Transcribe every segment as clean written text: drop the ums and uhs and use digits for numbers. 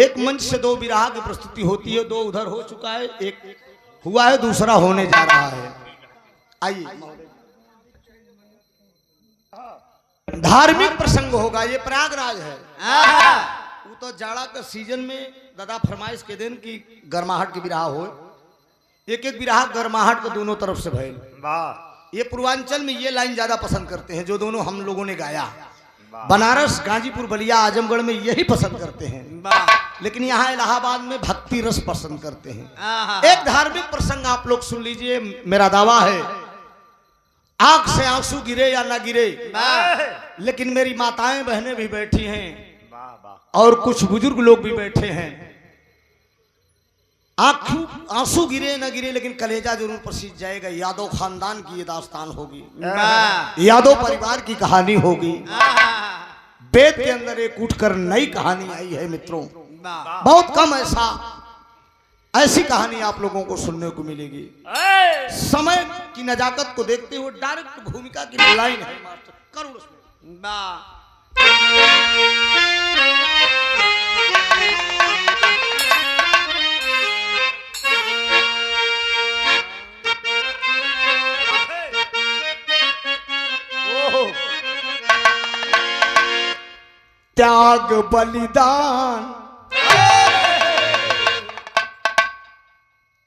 एक मंच से दो विरह की प्रस्तुति होती है, दो उधर हो चुका है, एक हुआ है, दूसरा होने जा रहा है। आइए, धार्मिक प्रसंग होगा, ये प्रयागराज है। वो तो जाड़ा का सीजन में दादा फरमाइश के दिन की गर्माहट की विरह हो, एक एक विरह गर्माहट को दोनों तरफ से भइल। ये पूर्वांचल में ये लाइन ज्यादा पसंद करते हैं, जो दोनों हम लोगों ने गाया। बनारस, गाजीपुर, बलिया, आजमगढ़ में यही पसंद करते हैं, लेकिन यहाँ इलाहाबाद में भक्ति रस पसंद करते हैं। एक धार्मिक प्रसंग आप लोग सुन लीजिए। मेरा दावा है आंख से आंसू गिरे या ना गिरे, लेकिन मेरी माताएं बहनें भी बैठी हैं और कुछ बुजुर्ग लोग भी बैठे हैं। आंसू गिरे ना गिरे, लेकिन कलेजा जरूर पसीज जाएगा। यादव खानदान की ये दास्तान होगी, यादव परिवार की कहानी होगी। वेद के अंदर एक उठकर नई कहानी आई है मित्रों। बहुत कम ऐसी कहानी आप लोगों को सुनने को मिलेगी। समय की नजाकत को देखते हुए डायरेक्ट भूमिका की लाइन है मास्टर, करुण उसमें। त्याग बलिदान,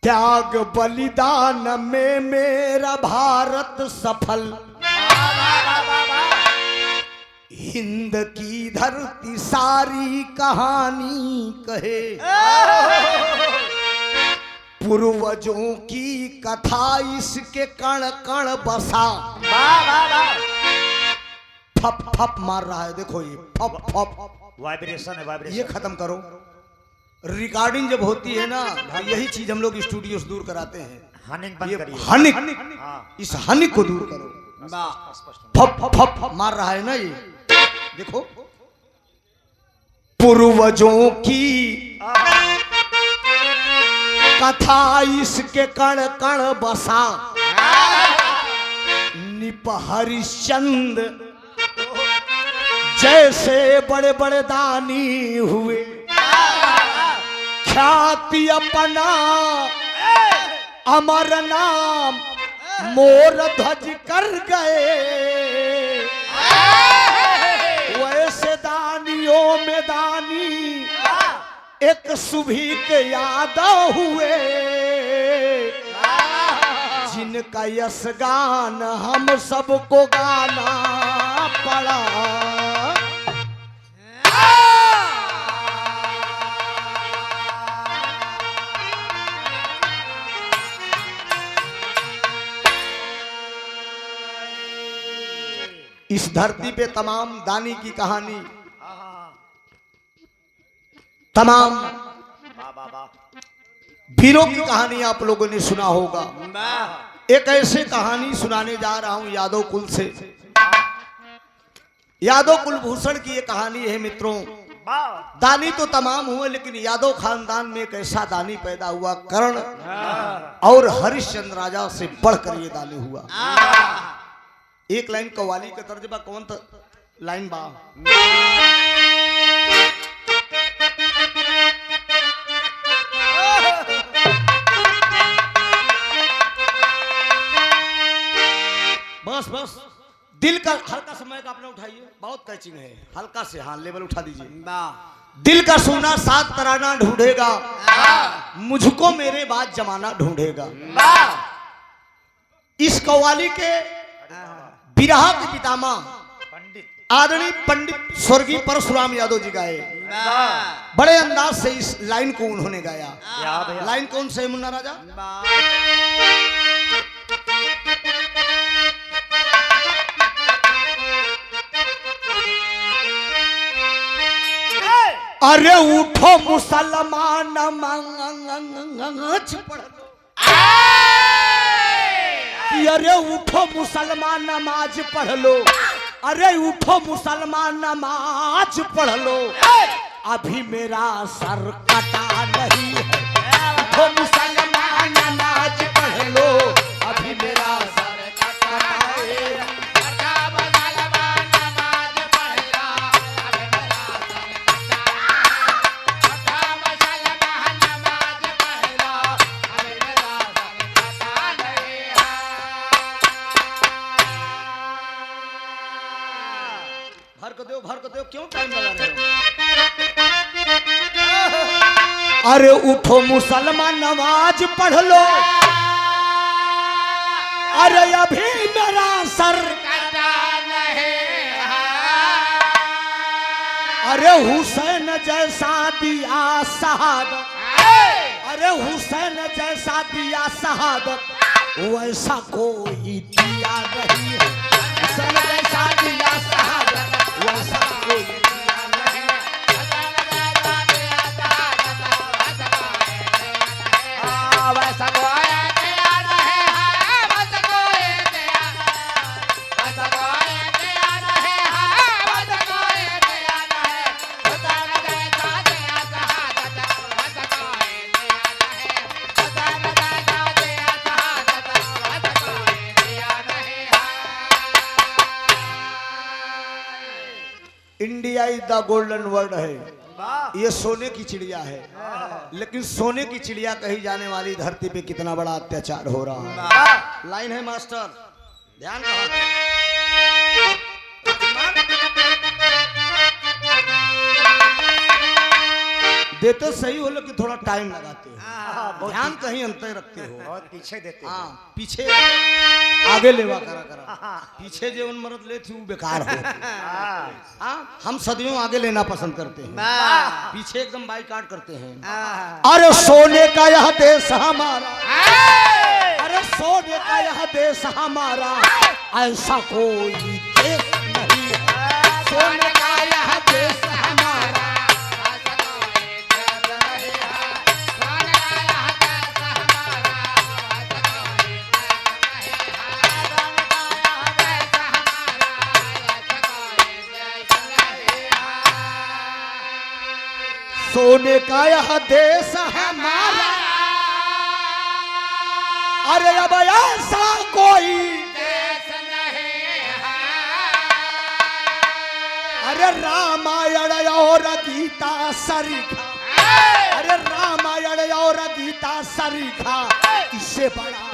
त्याग बलिदान में मेरा भारत सफल, हिंद की धरती सारी कहानी कहे, पूर्वजों की कथा इसके कण कण बसा। फप फप मार रहा है, देखो ये फप फप वाइब्रेशन है, वाइब्रेशन। ये खत्म करो। रिकॉर्डिंग जब होती है ना, यही चीज हम लोग स्टूडियो से दूर कराते हैं। हनिंग बंद करिए। हनिक, इस हनिक को दूर करो। फप फप फप मार रहा है ना ये, देखो। पूर्वजों की कथा इसके कण कण बसा, निप हरिश्चंद्र जैसे बड़े बड़े दानी हुए, ख्याति अपना अमर नाम मोर ध्वज कर गए। वैसे दानियों में दानी एक सुभी के यादव हुए, जिनका यश गान हम सबको गाना पड़ा। इस धरती पे तमाम दानी की कहानी, तमाम वीरों की कहानी आप लोगों ने सुना होगा। एक ऐसे कहानी सुनाने जा रहा हूं यादव कुल से। यादव कुलभूषण की ये कहानी है मित्रों। दानी तो तमाम हुए, लेकिन यादव खानदान में एक ऐसा दानी पैदा हुआ, कर्ण और हरिश्चंद्र राजा से बढ़कर ये दानी हुआ। एक लाइन कव्वाली का तर्जमा कौन लाइन बा। बस बस दिल का हल्का समय का अपना उठाइए, बहुत कैचिंग है, हल्का से हाँ लेवल उठा दीजिए। दिल का सोना सात तराना ढूंढेगा, मुझको मेरे बाद जमाना ढूंढेगा। इस कव्वाली के बिरहा के पितामह आदरणीय पंडित स्वर्गीय परशुराम यादव जी गाए। बड़े अंदाज से इस लाइन को उन्होंने गाया। लाइन कौन से मुन्ना राजा? अरे उठो मुसलमान नमाज पढ़ लो, अरे उठो मुसलमान नमाज पढ़ लो, अरे उठो मुसलमान नमाज पढ़ लो, अभी मेरा सर कटा नहीं है। उठो मुसलमान नमाज पढ़ लो, अभी मेरा सर कटा है। अरे उठो मुसलमान नमाज पढ़ लो, अरे अभी मेरा सर अरे हुसैन जैसा दिया शहादत, अरे हुसैन जैसा दिया शहादत वैसा कोई दिया नहीं है। हुसैन जैसा दिया शहादत वैसा कोई दिया नहीं है। वैसा कोई दिया नहीं है, वैसा कोई दिया, वैसा कोई दिया नहीं है, वैसा कोई दिया नहीं, हुसैन जैसा दिया शहादत वैसा कोई दिया नहीं, हुसैन जैसा दिया शहादत वैसा कोई दिया नहीं है। India is the golden word है, ये सोने की चिड़िया है, लेकिन सोने की चिड़िया कही जाने वाली धरती पे कितना बड़ा अत्याचार हो रहा है। लाइन है मास्टर, ध्यान कहा देते सही हो, लेकिन थोड़ा टाइम लगाते हो, ध्यान कहीं अंतर रखते हो। बहुत पीछे देते हो। हाँ, पीछे आगे लेवा करा पीछे जीवन मरद ले थी वो बेकार हो। हाँ, हम सदियों आगे लेना पसंद करते हैं, पीछे एकदम बाइकाट करते हैं। अरे सोने का यह देश हमारा, अरे सोने का यह देश हमारा ऐसा कोई देश नहीं है। सोने का यह देश हमारा सोने का यह देश हमारा, अरे अब ऐसा कोई देश नहीं है। अरे रामायण और गीता सरीखा, अरे रामायण और गीता सरीखा इससे बड़ा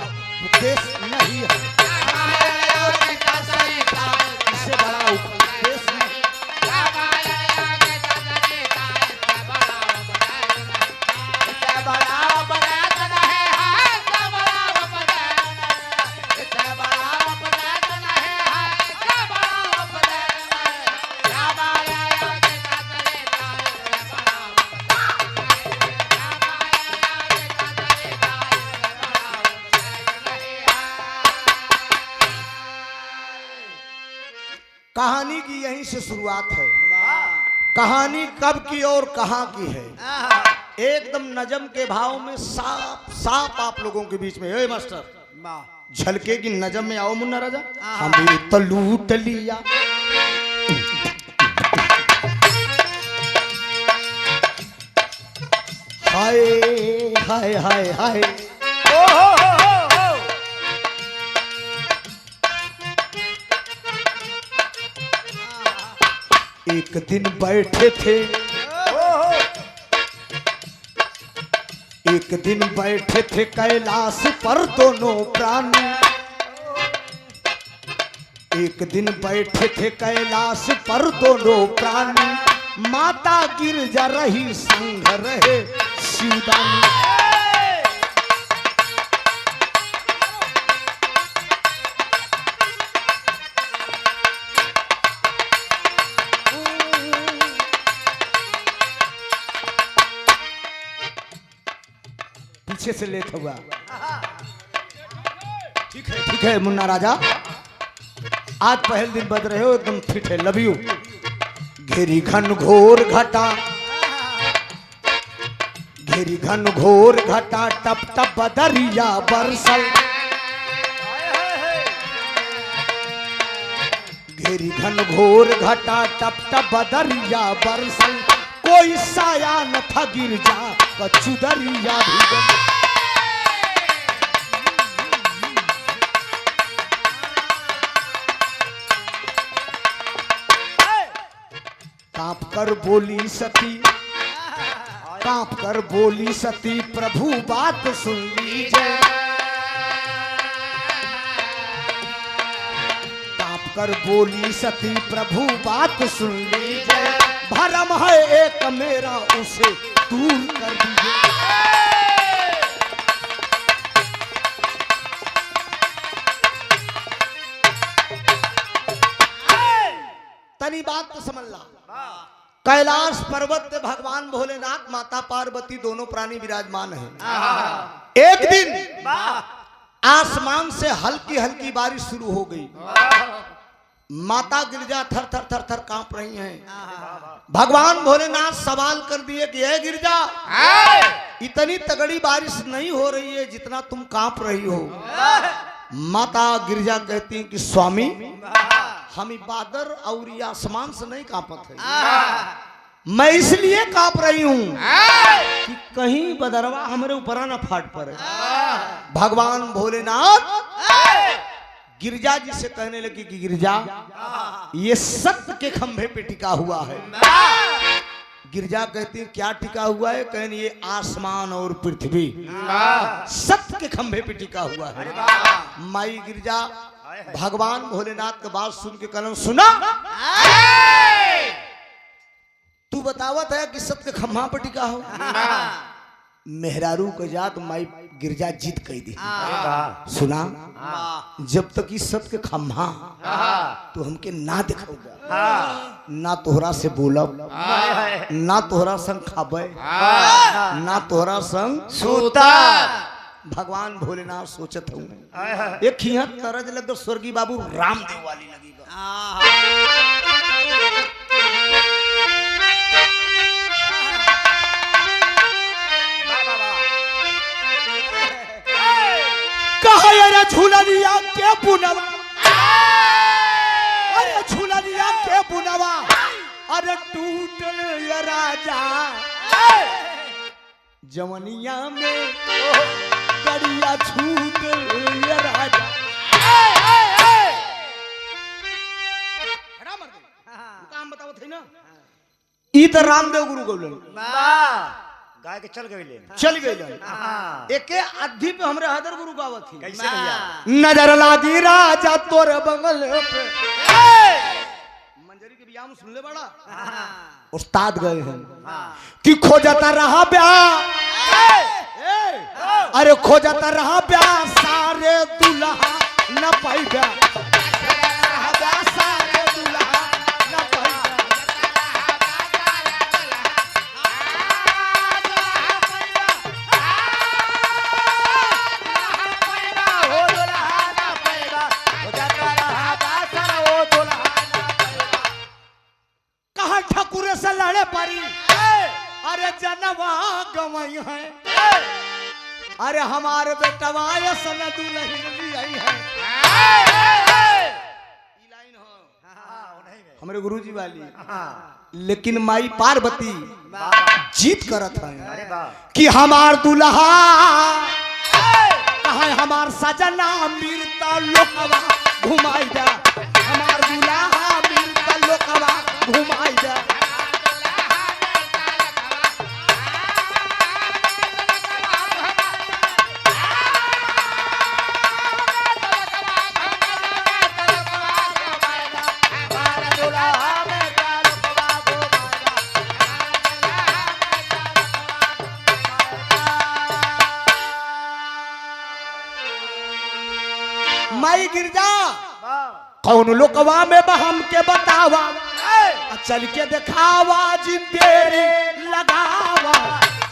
देश नहीं है। रामायण और गीता सरीखा इससे बड़ा देश नहीं। कहानी की यहीं से शुरुआत है। कहानी कब की और कहां की है, एकदम नजम के भाव में साफ साफ आप लोगों के बीच में। ए मास्टर, झलकेगी नजम में, आओ मुन्ना राजा। हमें तो लूट लिया, हाय हाय हाय हाय, एक दिन बैठे थे, एक दिन बैठे थे कैलाश पर दोनों प्राणी, एक दिन बैठे थे कैलाश पर दोनों प्राणी, माता गिरजा रही संग रहे शिवदानी। पीछे से लेट हुआ, ठीक है मुन्ना राजा, आज पहले दिन बज रहे हो, एकदम फिट है, लव यू। घेरी घन घोर घटा, घेरी घन घोर घटा, टप टप बदरिया बरसल, घेरी घन घोर घटा, टप टप बदरिया बरसल, कोई साया न था गिरजा कचुदरिया भी। कांप कर बोली सती, कांप कर बोली सती, प्रभु बात सुन लीजिए, कांप कर बोली सती, प्रभु बात सुन लीजिए, भरम है एक मेरा उसे दूर कर दीजिए। तनी बात तो समझ ला। कैलाश पर्वत पे भगवान भोलेनाथ माता पार्वती दोनों प्राणी विराजमान हैं। एक दिन आसमान से हल्की हल्की बारिश शुरू हो गई। माता गिरजा थर थर थर थर कांप रही हैं। भगवान भोलेनाथ सवाल कर दिए कि हे गिरजा, इतनी तगड़ी बारिश नहीं हो रही है जितना तुम कांप रही हो। माता गिरजा कहती हैं कि स्वामी, हम बादल और ये आसमान से नहीं कांपत है, मैं इसलिए कांप रही हूं कि कहीं बदरवा हमारे ऊपर ना फाट पड़े। भगवान भोलेनाथ गिरजा जी से कहने लगी कि गिरजा, ये सत्य के खंभे पे टिका हुआ है। गिरजा कहती है क्या टिका हुआ है? कहने ये आसमान और पृथ्वी सत्य के खंभे पे टिका हुआ है। माई गिरजा भगवान भोलेनाथ की बात सुन के कहना, सुना तू बतावत है कि सत्य के खंभा पे टिका हो। मेहरारू के जात माई गिरजा जीत कही दी। सुना, जब तक इस सत्य के खंभा तो हमके ना दिखाऊगा, ना तोहरा से बोलब, ना तोहरा संग खाबे, ना तोहरा संग सूता। भगवान भोलेनाथ सोचत हूँ एक खिया तरज लग स्वर्गीय बाबू रामदेव वाली लगी। कहा यार झूलनिया के पुनवा, अरे झूलनिया के पुनवा, अरे टूटल ये राजा जवनिया में कड़िया छूट ये राजा। काम बताओ थे ना, ई तो रामदेव गुरु गौलन गाय के चल गए, चल गए। एके अद्धी पे हमरे हदर गुरु गावत थी। कैसे भैया? नजर लागी राजा तोर बंगल पे। मंजरी के बियाह में सुन ले बड़ा उस्ताद गए हैं कि खोजता रहा ब्याह, अरे खोजता रहा ब्याह सारे दुल्हा न पाई ब्याह, सारे दुल्हा न पाई कहा ठकुरे से लड़े परी, अरे जनवा गवई है, अरे हमारे बेटवा सन दुल्हन भी आई है। लाइन हो हमारे गुरुजी वाली, लेकिन माई पार्वती जीत करत है कि हमार दुल्हा कहा हमार सजना मिलता लोकवा घुमाई जा, हमार दुल्हा मिलता लोकवा घुमाई जा। माई गिरजा कौन लोकवा में बहम के बतावा, चल के दिखावा जिन देरी लगावा,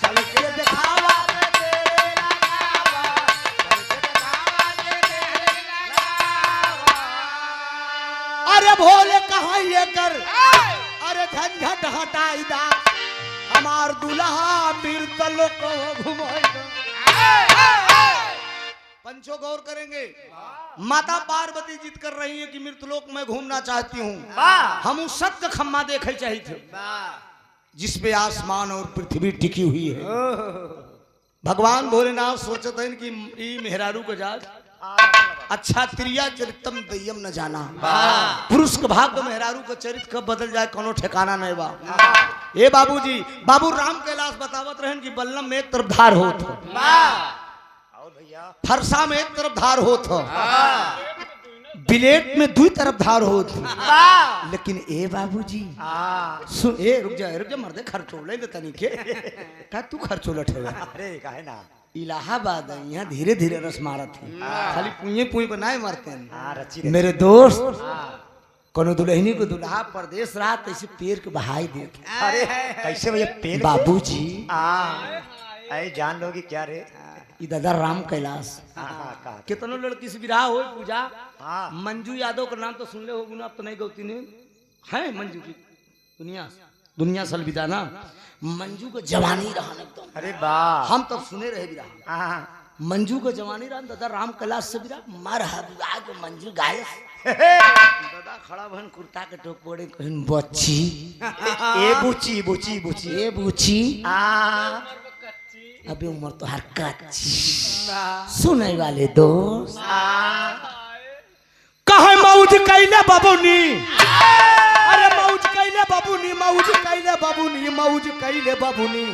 चल के दिखावा अरे भोले कहा ये कर, अरे झंझट हटाई दा, हमार दुल्हा मिर्त लोक घुमाई दा। पंचो गौर करेंगे, माता पार्वती जिद कर रही है कि मृतलोक में घूमना चाहती हूँ, हम उस सत्य खम्मा देखे चाहिए थे जिसपे आसमान और पृथ्वी टिकी हुई है। भगवान भोलेनाथ सोचते हैं कि ई मेहरारू को जा अच्छा त्रिया चरितम दयम न जाना, पुरुष के भाग मेहरारू का चरित्र कब बदल जाए कोनो ठिकाना नहीं बा। ए बाबूजी, बाबू राम कैलाश बतावत रहन कि बल्लम में एक तरफ धार होत, फरसा में एक तरफ धार होत, ब्लेड में दुई तरफ धार होत वाह लेकिन ए बाबूजी सुन ए रुक जा मर्दे खर्चोले दे तनी के का तू खर्चोलट हो अरे काहे ना इलाहाबाद है यहाँ धीरे धीरे रस मारत है खाली पुए पुए पर नहीं मारते हैं हाँ रची मेरे दोस्त कोनो दुल्हनी को दुल्हा परदेश रहा तैसे पैर के बहाई देते अरे कैसे भैया पेन बाबूजी अरे जान लोगी क्या रे ई दादा राम कैलाश का कितनो लड़की से विवाह हो पूजा हाँ मंजू यादव का नाम तो सुन ले होगी ना अब तो नहीं गौती ने है मंजू की दुनिया से अलविदा ना मंजू को जवानी रहा एकदम अरे वाह हम तब सुने रहे विवाह हाँ मंजू को जवानी रहा दादा राम कैलाश से विवाह मर विवाह के मंजू गाय दादा खड़ा भन कुर्ता के टोप पड़े कहन बच्ची ए बुची बुची बुची ए बूची हाँ अबे उम्र तो हर कच्ची सुने वाले दोस्त कहे मौज कैले बाबूनी अरे मौज कैले बाबूनी मौज कैले बाबूनी मौज कैले बाबूनी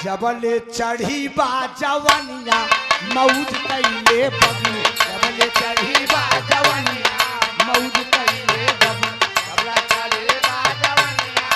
जबले चढ़ी बा जवानिया मौज कैले बाबूनी जबले चढ़ी बा जवानिया मौज कैले बाबूनी जबला चढ़ी बा जवानिया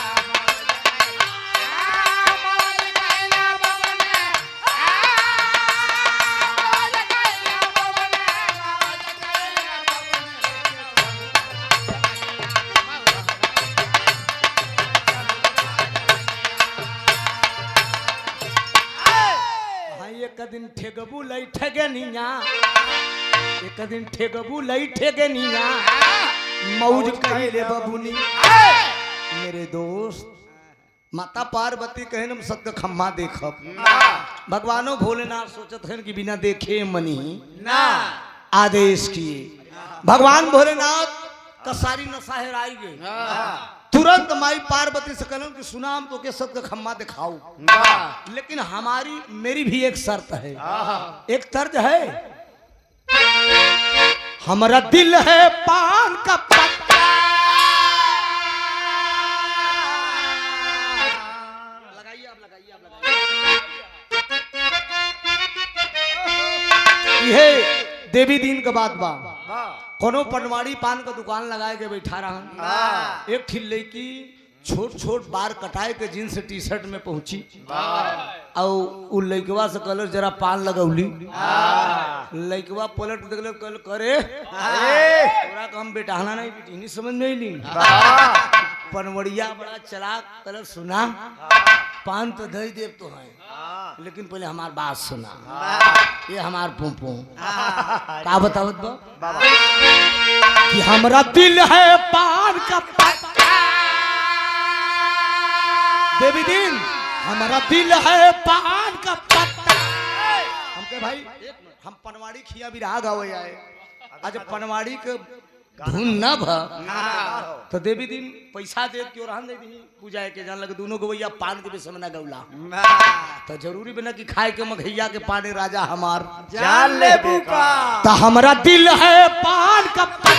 एक दिन ठेगबू लई ठेगनिया एक दिन ठेगबू लई ठेगनिया मौज कैले बबुनी मेरे दोस्त माता पार्वती कहन हम सत्य खम्मा देखब भगवानो भोलेनाथ सोचत हैं कि बिना देखे मनी ना आदेश किए भगवान भोलेनाथ का सारी नशा हेराई गई तुरंत माई पार्वती से कहलन कि सुना हम तो के सत्य खम्मा दिखाओ लेकिन हमारी मेरी भी एक शर्त है एक तर्ज है हमारा दिल है पान का पत्ता लगाइए आप यह देवी दिन का बात बा कोनो पटवारी पान का दुकान लगाए के बैठा रहा एक ठिल्ले की छोट छोट बार कटाए के जींस टी शर्ट में पहुंची और उ लइकवा से कलर जरा पान लगौली लइकवा पलट देखले कल करे तोरा का हम बेटाना नहीं बेटी समझ में नहीं पनवड़िया बड़ा चलाक कलर सुना पान तो दही देव तो है लेकिन पहले हमार बात सुना ये हमार पुपू का बतावत बा कि हमरा दिल है पान का पत्ता देवी दिन हमारा दिल है पान का पत्ता हमके भाई हम पनवाड़ी खिया भी रहा गावे आए आज पनवाड़ी के धुन न भ तो देवी दिन पैसा दे के और दे दी पूजा के जान लगे दोनों गवैया पान के विषय में न गौला तो जरूरी बिना कि खाए के मघैया के पानी राजा हमार जान ले बुका तो हमारा दिल है पान का पत्ता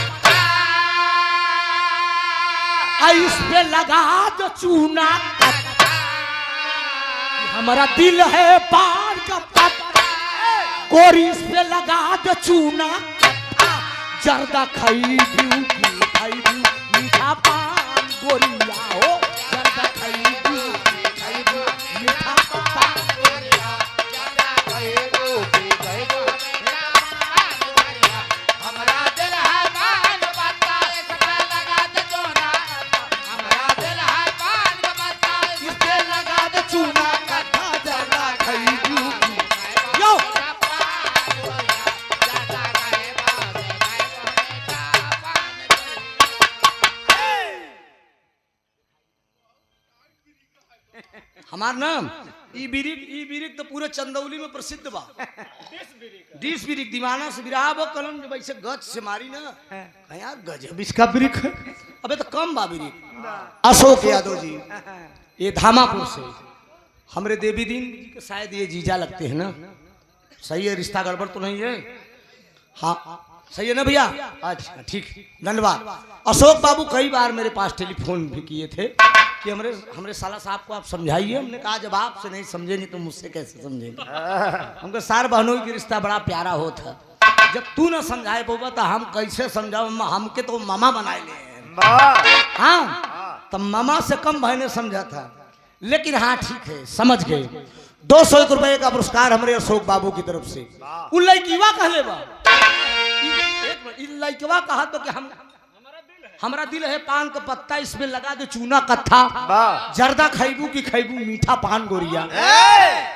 इस पे लगा दो चूना हमारा दिल है पान का पत्ता कोरी इस पे लगा दो चूना जर्दा खाई मीठा पान गोरिया हो जर्दा खाई मीठा पान गोरिया जर्दा खाई हमरा दिल है पान पत्ता इस पे लगा दे चूना हमरा दिल है पान पत्ता इस पे लगा दो चूना कथा जर्दा खाई यो हमार नाम ई बिरिक तो पूरे चंदौली में प्रसिद्ध बा डिस बिरिक दीवाना से बिराह बो कलम जब ऐसे गज से मारी ना यार गजब इसका बिरिक है अबे तो कम बा बिरिक अशोक यादव जी ये धामापुर से हमरे देवी दीन जी के शायद ये जीजा लगते हैं ना सही है रिश्ता गड़बड़ तो नहीं है हाँ सही है ना भैया अच्छा ठीक धन्यवाद अशोक बाबू कई बार मेरे पास टेलीफोन भी किए थे कि हमरे साला साहब को आप समझाइए हमने कहा जब आपसे नहीं समझेंगे तो मुझसे कैसे समझेंगे हमको सार बहनों की रिश्ता बड़ा प्यारा होता जब तू ना समझाए बोबा तो हम कैसे समझाओ? हमके तो मामा बनाए ले हैं। वाह हाँ तब मामा से कम भाई ने समझा था, लेकिन हाँ ठीक है समझ गए। 201 रुपए का पुरस्कार हमारे अशोक बाबू की तरफ से। उ लड़कीवा कहले बा, लड़कवा कहा तो कि हम हमारा दिल है पान का पत्ता, इसमें लगा दे चूना कत्था, वाह जर्दा खैबू की खैबू मीठा पान गोरिया।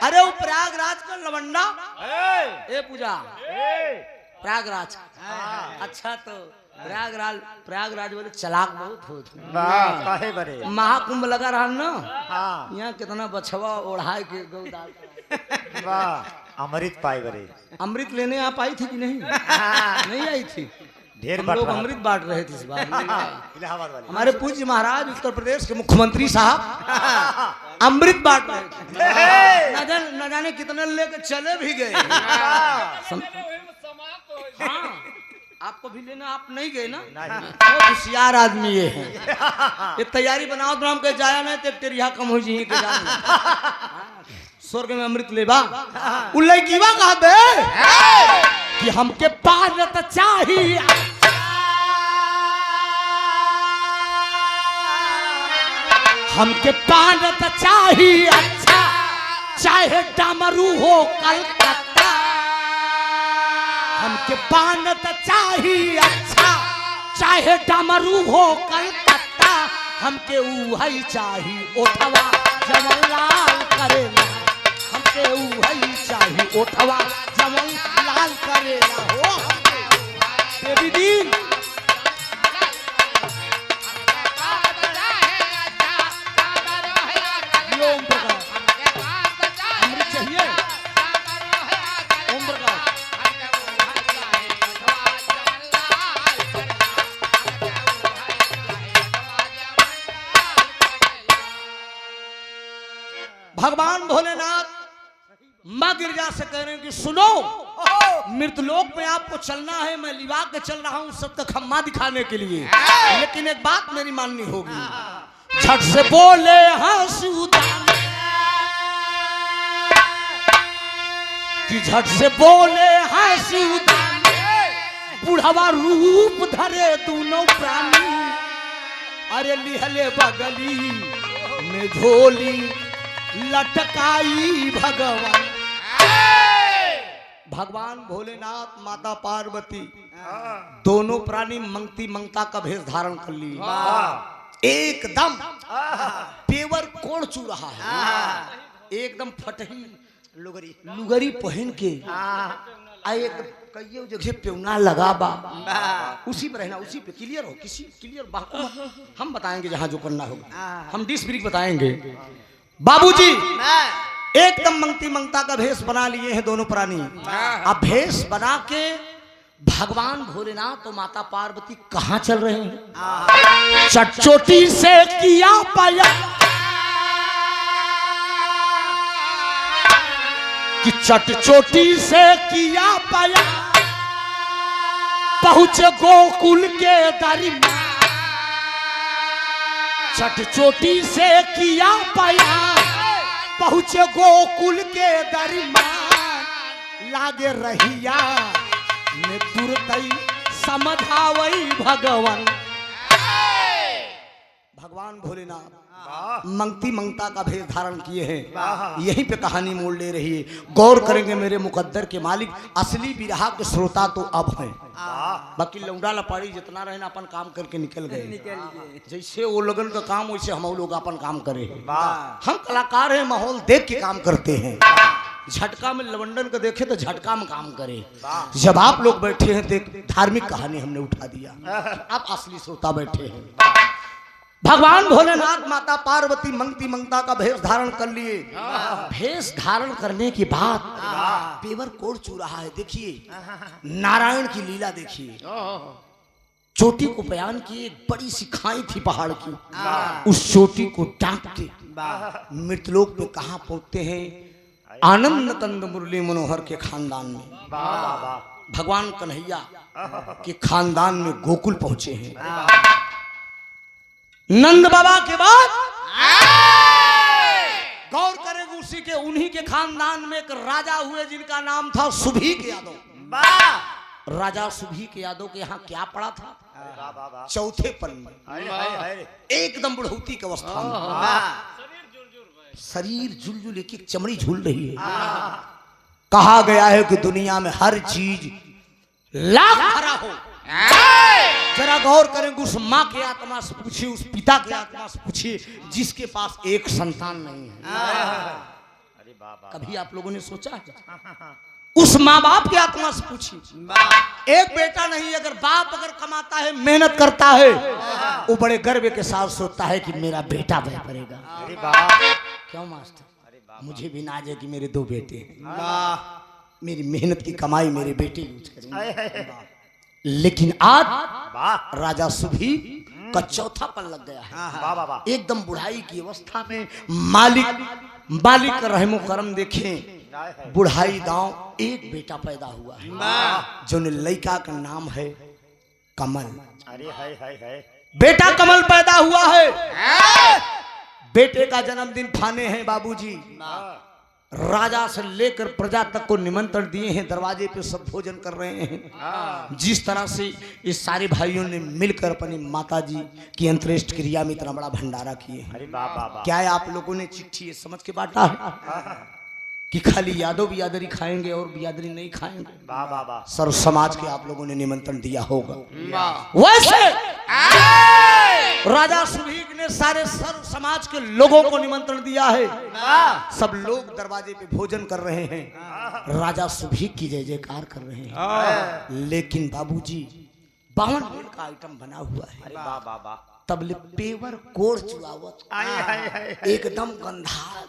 अरे वो प्रयागराज का लवंडा ए पूजा प्रयागराज। अच्छा तो प्रयागराज वाले चलाक बहुत होते। वाह काहे बरे महाकुंभ लगा रहा ना, हाँ यहाँ कितना बछवा ओढ़ाए के गौ डाल। वाह अमृत पाए बरे अमृत लेने आप आई थी कि नहीं? नहीं आई थी। ढेर हम बांट लोग रहा। अमृत बांट रहे थे इस बार। इलाहाबाद वाले हमारे पूज्य महाराज उत्तर प्रदेश के मुख्यमंत्री साहब अमृत बांट रहे थे। न जाने कितने लेके चले भी गए। हाँ आपको भी लेना, आप नहीं गए ना? बहुत होशियार आदमी ये है। ये तैयारी बनाओ तो हम कहे जाया नहीं तो तेरिया कम हो जी के स्वर्ग में अमृत लेबा। उल्लेखीवा कहा बे कि हमके पानत चाहिए, हमके पानत चाहिए अच्छा, चाहे डमरू हो कलकत्ता। हमके पानत चाहिए अच्छा, चाहे डमरू हो कलकत्ता। हमके उहई चाहिए ओठवा जमन लाल करेला। हमके उहई चाहिए ओठवा जमन लाल करेला हो। देवी दीन ओम प्रकाश अमृत चाहिए। ओम प्रकाश भगवान भोलेनाथ माँ गिरजा से कह रहे हैं कि सुनो, मृतलोक में आपको चलना है, मैं लिवा के चल रहा हूँ सबका खम्मा दिखाने के लिए, लेकिन एक बात मेरी माननी होगी। झट से बोले हाँ सूदान, कि झट से बोले हाँ सूदान। बुढ़वा रूप धरे दोनों प्राणी, अरे लिहले बगली में झोली लटकाई भगवान। भगवान भोलेनाथ माता पार्वती दोनों प्राणी मंगती मंगता का भेष धारण कर लिए। एकदम पेवर कोड़ चू रहा है, एकदम फटही लुगरी पहन के एक कईयों जगह पेवना लगा बा, उसी पर रहना, उसी पे क्लियर हो, किसी क्लियर बाकी हम बताएंगे जहां जो करना होगा, हम डिस ब्रिक बताएंगे। बाबूजी एकदम मंगती मंगता का भेष बना लिए हैं दोनों प्राणी। अब भेष बना के भगवान भोलेनाथ तो माता पार्वती कहाँ चल रहे हैं? चटचोटी से किया पाया कि चटचोटी से किया पाया, पहुंचे गोकुल के दरमियान। चटचोटी से किया पाया, पहुंचे गोकुल के दरमियान। लागे रहिया में तुरतई समझावई भगवान। भगवान भोलेनाथ मंगती मंगता का भेष धारण किए हैं, यहीं पे कहानी मोड़ ले रही है। गौर करेंगे मेरे मुकद्दर के मालिक, असली बिरहा के श्रोता तो अब हैं, बाकी लौंडा लपाड़ी जितना रहे ना अपन काम करके निकल गए। जैसे वो लगन का काम वैसे हम लोग अपन काम करे हैं। हम कलाकार हैं, माहौल देख के काम करते हैं। झटका में लवंडन को देखे तो झटका में काम करे। जब आप लोग बैठे हैं देख, धार्मिक कहानी हमने उठा दिया, आप असली श्रोता बैठे हैं। भगवान भोलेनाथ माता पार्वती मंगती मंगता का भेष धारण कर लिए। भेष धारण करने के बाद पेवर कोड़ चू रहा है। देखिए नारायण की लीला देखिए। चोटी को बयान किए, बड़ी सी खाई थी पहाड़ की, उस चोटी को टांग के मृतलोक में कहाँ पहुंचते हैं? आनंद कंद मुरली मनोहर के खानदान में, भगवान कन्हैया के खानदान में गोकुल पहुंचे हैं। नंद बाबा के बाद गौर करेंगे उसी के उन्हीं के खानदान में एक राजा हुए जिनका नाम था सुभीक यादव। राजा सुभी के यादव के यहाँ क्या पड़ा था? वाह वाह वाह चौथे पन में हाय हाय हाय एकदम बुढ़ौती की अवस्था में शरीर झुलझुल एक एक चमड़ी झूल रही है। कहा गया है कि दुनिया में हर चीज लाख भरा हो। जरा गौर करेंगे, उस माँ के आत्मा से पूछिए, उस पिता के आत्मा से पूछिए जिसके पास एक संतान नहीं है। अरे वाह वाह कभी आप लोगों ने सोचा है? उस माँ बाप की आत्मा से पूछिए, एक बेटा नहीं, अगर बाप अगर कमाता है, मेहनत करता है, वो बड़े गर्व के साथ सोचता है कि मेरा बेटा वह करेगा। अरे वाह क्यों मास्टर? मुझे भी नाज है कि मेरे दो बेटे हैं, मेरी मेहनत की कमाई मेरे बेटे यूज करेंगे। लेकिन आज वाह राजा सुभी का चौथा पल लग गया है। वाह वाह वाह एकदम बुढ़ाई की अवस्था में मालिक का रहमो करम देखें, बुढ़ाई दांव एक बेटा पैदा हुआ है जो लड़का का नाम है कमल। अरे हाय हाय हाय बेटा कमल पैदा हुआ है। बेटे का जन्मदिन फाने हैं बाबूजी। राजा से लेकर प्रजा तक को निमंत्रण दिए हैं, दरवाजे पे सब भोजन कर रहे हैं। जिस तरह से इस सारे भाइयों ने मिलकर अपनी माताजी की अंत्येष्टि क्रिया में इतना बड़ा भंडारा किए हैं। अरे वाह वाह वाह क्या है, आप लोगों ने चिट्ठी ये समझ के बांटा है कि खाली यादव बियादरी खाएंगे और बियादरी नहीं खाएंगे? वाह वाह वाह सर्व समाज के आप लोगों ने निमंत्रण दिया होगा। वैसे राजा सुभीक ने सारे सर्व समाज के लोगों को निमंत्रण दिया है। सब लोग दरवाजे पे भोजन कर रहे हैं, राजा सुभीक की जय जयकार कर रहे हैं। लेकिन बाबूजी 52 भेड़ का आइटम बना हुआ है। अरे वाह वाह वाह तबले पेवर कोड़ चुआवत, हाय हाय हाय एकदम गंधार,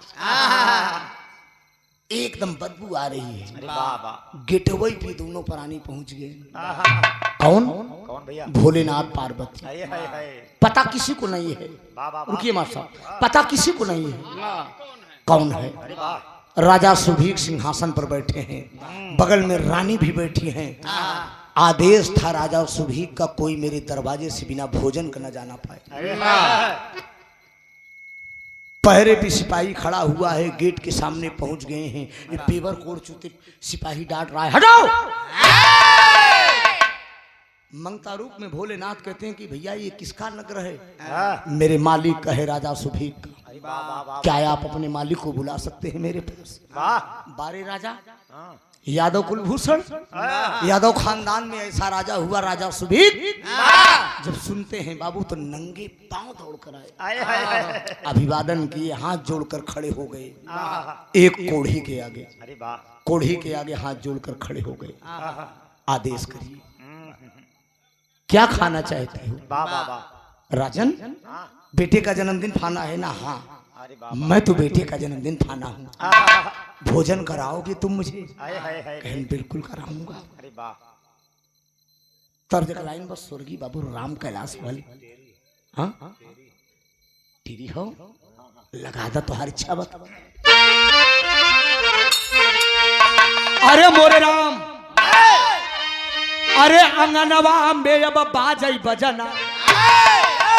एकदम बदबू आ रही है। अरे वाह वाह गेटवे पे दोनों प्राणी पहुंच गए। कौन? कौन भैया? भोलेनाथ पार्वती। हाय हाय हाय पता किसी को नहीं है। वाह वाह वाह रुकिए मास्टर साहब, पता किसी को नहीं है कौन है। अरे वाह राजा सुभीक सिंहासन पर बैठे हैं, बगल में रानी भी बैठी हैं। आदेश था राजा सुभीक का कोई मेरे दरवाजे से बिना भोजन का न जाना पाए। अरे वाह पहरे पे सिपाही खड़ा हुआ है, गेट के सामने पहुंच गए हैं। ये पेवर कोड़ चूते सिपाही डांट रहा है, हटाओ। मंगता रूप में भोलेनाथ कहते हैं कि भैया ये किसका नगर है? मेरे मालिक का है, राजा सुभीक का। अरे वाह वाह वाह क्या आप अपने मालिक को बुला सकते हैं मेरे पास? वाह बारे राजा यादव कुलभूषण, यादव खानदान में ऐसा राजा हुआ राजा सुभीक। जब सुनते हैं बाबू तो नंगे पांव दौड़ कर आए, हाय हाय हाय अभिवादन किए, हाथ जोड़कर खड़े हो गए। एक कोढ़ी के आगे, अरे वाह कोढ़ी के आगे हाथ जोड़कर खड़े हो गए। आदेश करिए, क्या खाना चाहते हो? वाह वाह वाह राजन, बेटे का जन्मदिन फाना है ना? हाँ। अरे वाह मैं तो बेटे का जन्मदिन फाना हूँ, भोजन कराओगे तुम मुझे? हाय हाय हाय कहन बिल्कुल कराऊंगा। अरे वाह तर्ज का लाइन बस स्वर्गीय बाबू राम कैलाश वाली। हाँ टीवी हो लगा दा तुम्हारी इच्छा बता। अरे मोरे राम, अरे अंगनवा में अब बाजई बजना,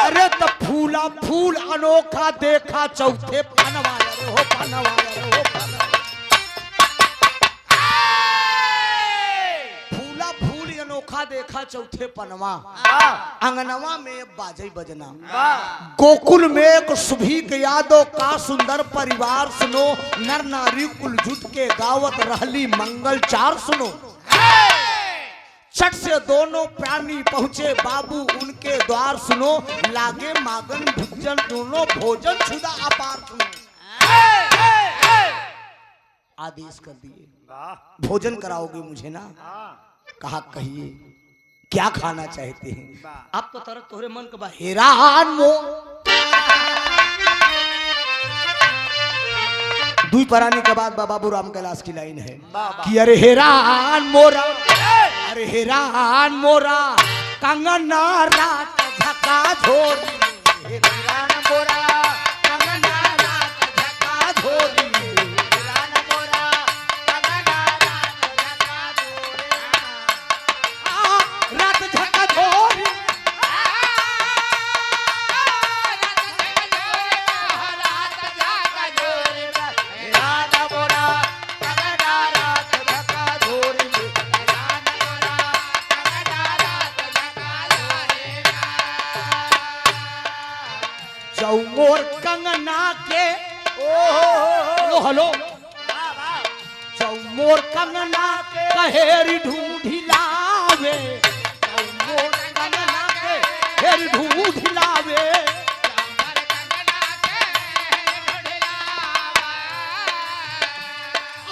अरे तो फूला फूल अनोखा देखा चौथे पनवा। अरे हो पनवा, अरे हो पनवा, फूला फूल अनोखा देखा चौथे पनवा। अंगनवा में अब बाजई बजना, गोकुल में एक सुभीक यादव का सुंदर परिवार सुनो, नर नारी कुल जुट के गावत रहली मंगल चार सुनो। छठ से दोनों प्राणी पहुंचे बाबू उनके द्वार सुनो, लागे मागन भुजन दोनों भोजन छुदा अपार सुनो। आदेश कर दिए, भोजन कराओगे मुझे ना? कहा कहिए क्या खाना चाहते हैं? आप तो तरह तोहरे मन का हैरान मो दुई परानी के बाद बाबू राम कैलाश की लाइन है कि अरे हैरान मोरा, अरे हैरान मोरा कंगना रात झका झोरी, हैरान मोरा कंगना रात झका झोरी, हैरान मोरा कंगना रात झका झोरी, मोर कंगना कहेरी ढूंढी लावे मोर कंगना कहेरी ढूंढी लावे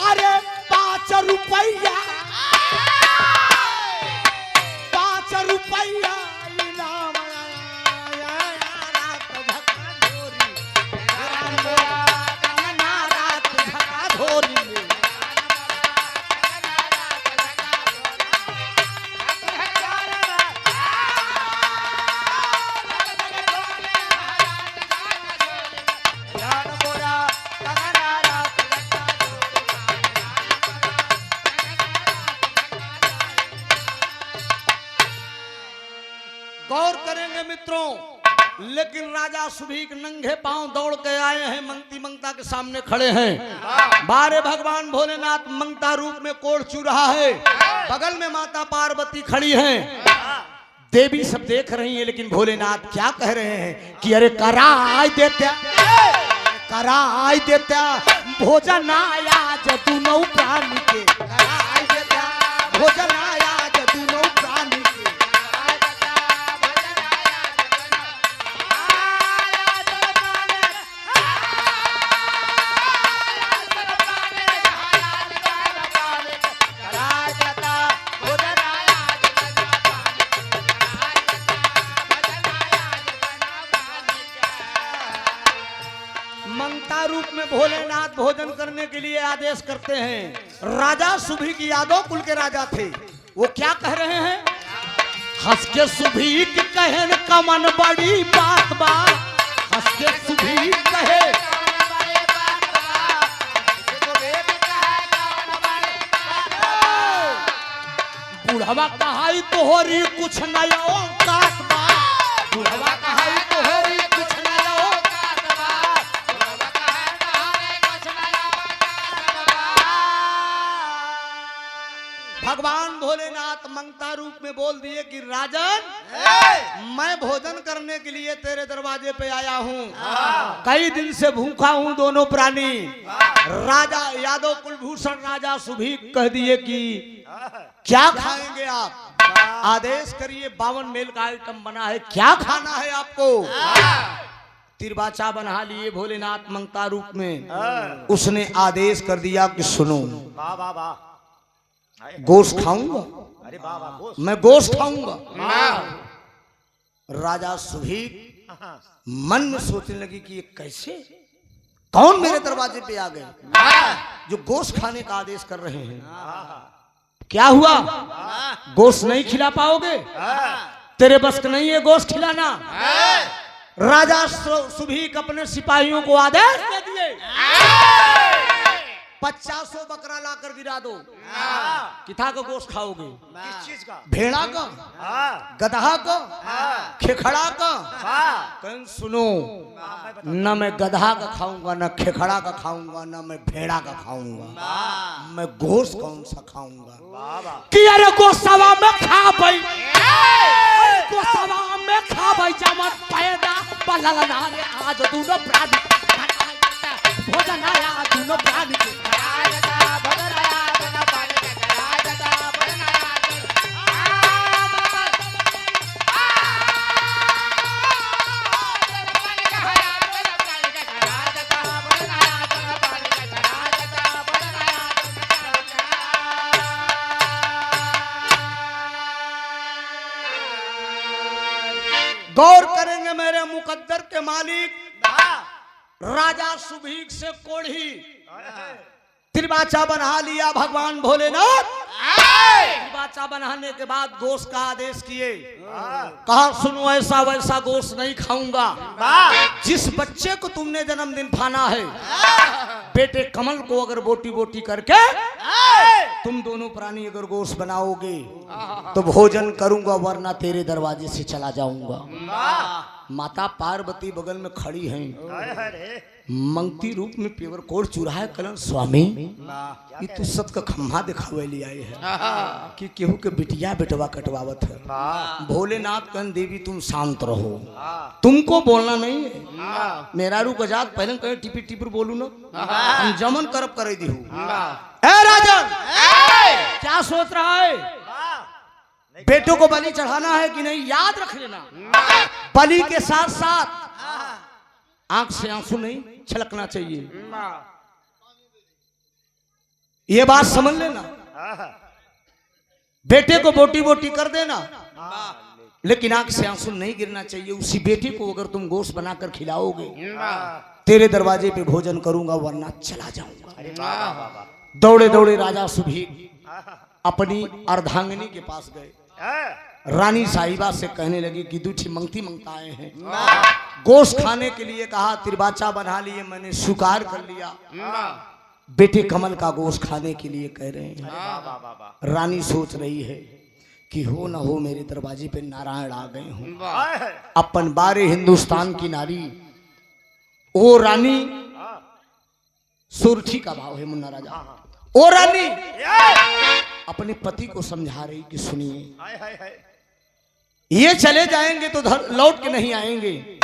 अरे 5 रुपया 5 रुपया इनाम आया रात भका धोरी कंगना रात भका धोरी गौर करेंगे मित्रों, लेकिन राजा सुभीक नंगे पांव दौड़ के आए हैं, मंगती मंगता के सामने खड़े हैं। बारे भगवान भोलेनाथ मंगता रूप में कोढ़ चू रहा है, बगल में माता पार्वती खड़ी हैं। देवी सब देख रही हैं, लेकिन भोलेनाथ क्या कह रहे हैं कि अरे कराय देत्या भोजन आया जदुनौ प्राणी के कराय देत्या भोजन आया जदुनौ प्राणी के मंगता रूप में भोलेनाथ भोजन करने के लिए आदेश करते हैं। राजा सुभीक यादव कुल के राजा थे, वो क्या कह रहे हैं? हंस के सुभीक कहन कमन बड़ी बात बा, हंस के सुभीक कहे बुढ़वा कहाई तोहरी कुछ नयो काट बा, बुढ़वा कहाई तोहरी कुछ नयो काट बा। भगवान भोलेनाथ मंगता रूप में बोल दिए कि राजन मैं भोजन करने के लिए तेरे दरवाजे पे आया हूँ, कई दिन से भूखा हूँ दोनों प्राणी। राजा यादव कुलभूषण राजा सुभीक कह दिए कि क्या खाएंगे आप, आदेश करिए। 52 मेल का आइटम बना है, क्या खाना है आपको? तिरबाचा बना लिए भोलेनाथ मंगता रूप में। उसने आदेश कर दिया कि सुनो, वाह वाह वाह, गोश्त खाऊंगा, अरे वाह वाह, गोश्त, मैं गोश्त खाऊंगा। राजा सुभीक मन में सोचने लगी कि ये कैसे, कौन मेरे दरवाजे पे आ गए जो गोश्त खाने का आदेश कर रहे हैं। क्या हुआ, गोश्त नहीं खिला पाओगे, तेरे बस का नहीं है गोश्त खिलाना। राजा सुभीक अपने सिपाहियों को आदेश दे दिए 500 बकरा लाकर गिरा दो। किथा का गोश्त खाओगे? किस चीज का? भेड़ा का, गधा का, खेखड़ा का? कहीं सुनो, न मैं गधा का खाऊंगा, न खेखड़ा का खाऊंगा, न मैं भेड़ा का खाऊंगा, मैं गोश्त कौन सा खाऊंगा? कि अरे गोश्तवा में खा भाई, गोश्तवा में खा भाई जमत पैदा बललना रे आज दोनों प्राणी भोजन आया दोनों प्राणी के गौर करेंगे मेरे मुकद्दर के मालिक राजा सुभीक से कोढ़ी त्रिबाचा बना लिया भगवान भोलेनाथ। त्रिबाचा बनाने के बाद गोश्त का आदेश किए, कहा सुनो ऐसा वैसा गोश्त नहीं खाऊंगा, जिस बच्चे को तुमने जन्मदिन खाना है बेटे कमल को अगर बोटी बोटी करके तुम दोनों प्राणी अगर गोश्त बनाओगे तो भोजन करूंगा, वरना तेरे दरवाजे से चला जाऊंगा। माता पार्वती बगल में खड़ी हैं, मंगती रूप में पेवर कोड़ चुराए कलन स्वामी ये तो सत का खम्भा दिखावे ले आए हैं कि केहू के बिटिया बेटवा कटवावत है। भोलेनाथ कहन देवी तुम शांत रहो, तुमको बोलना नहीं है। मेरा रू गजात पहले कहे टिपी टिपर बोलू ना, हम जमन करब करे दी ए राजन, क्या सोच रहा है? वाह बेटों को बलि चढ़ाना है कि नहीं? याद रख लेना, बलि के साथ साथ आंख से आंसू नहीं छलकना चाहिए। ये बात समझ लेना। बेटे को बोटी बोटी कर देना, लेकिन आंख से आंसू नहीं गिरना चाहिए। उसी बेटे को अगर तुम गोश्त बनाकर खिलाओगे, तेरे दरवाजे पे भोजन करूंगा, वरना चला जाऊंगा। अरे वाह वाह वाह वाह दौड़े दौड़े राजा सुभीक अपनी अर्धांगिनी के पास गए। रानी साहिबा से कहने लगी कि दूठी मंगती मंगता आए हैं, गोश्त खाने के लिए कहा, तिरबाचा बना लिए, मैंने स्वीकार कर लिया। बेटे कमल का गोश्त खाने के लिए कह रहे हैं। वाह वाह वाह वाह रानी सोच रही है कि हो न हो मेरे दरवाजे पे नारायण आ गए हों। हाय अपन बारे हिंदुस्तान की नारी, ओ रानी, सुरठी का भाव है मुन्ना राजा। ओ रानी अपने पति को समझा रही कि सुनिए, हाय हाय हाय ये चले जाएंगे तो लौट के नहीं आएंगे,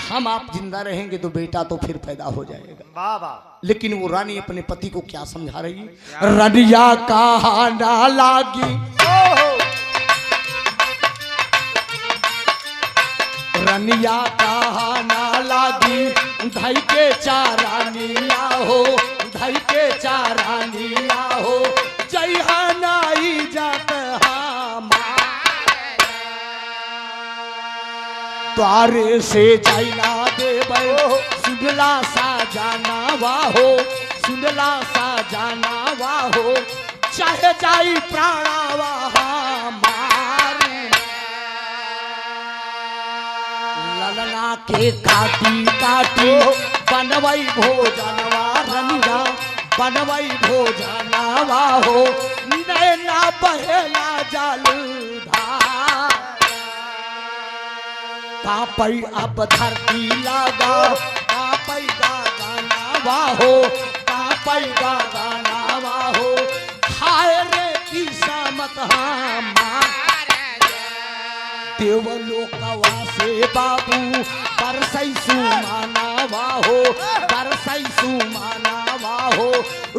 हम आप जिंदा रहेंगे तो बेटा तो फिर पैदा हो जाएगा। वाह वाह लेकिन वो रानी अपने पति को क्या समझा रही? रनिया कहा ना लागी, रनिया कहा ना लागी, धई के चारानिया हो, धई के चारानिया हो, जय हनाई जात द्वारे से जाइना देवै, सुनला सा जाना वाहो, सुनला सा जाना वाहो, चाहे जाई प्राणावा हमारे। ललना के काटी काटी बनवई भोजनवा, रनिया बनवई भोजनवा हो, नैना बहेला जलधार। कापई अब धरती लागा, कापई गाना वाहो, कापई गाना वाहो, खाए रे की सामत हमारे। देवलोकवा से बाबू बरसई सुमाना वाहो, बरसई सुमाना वाहो,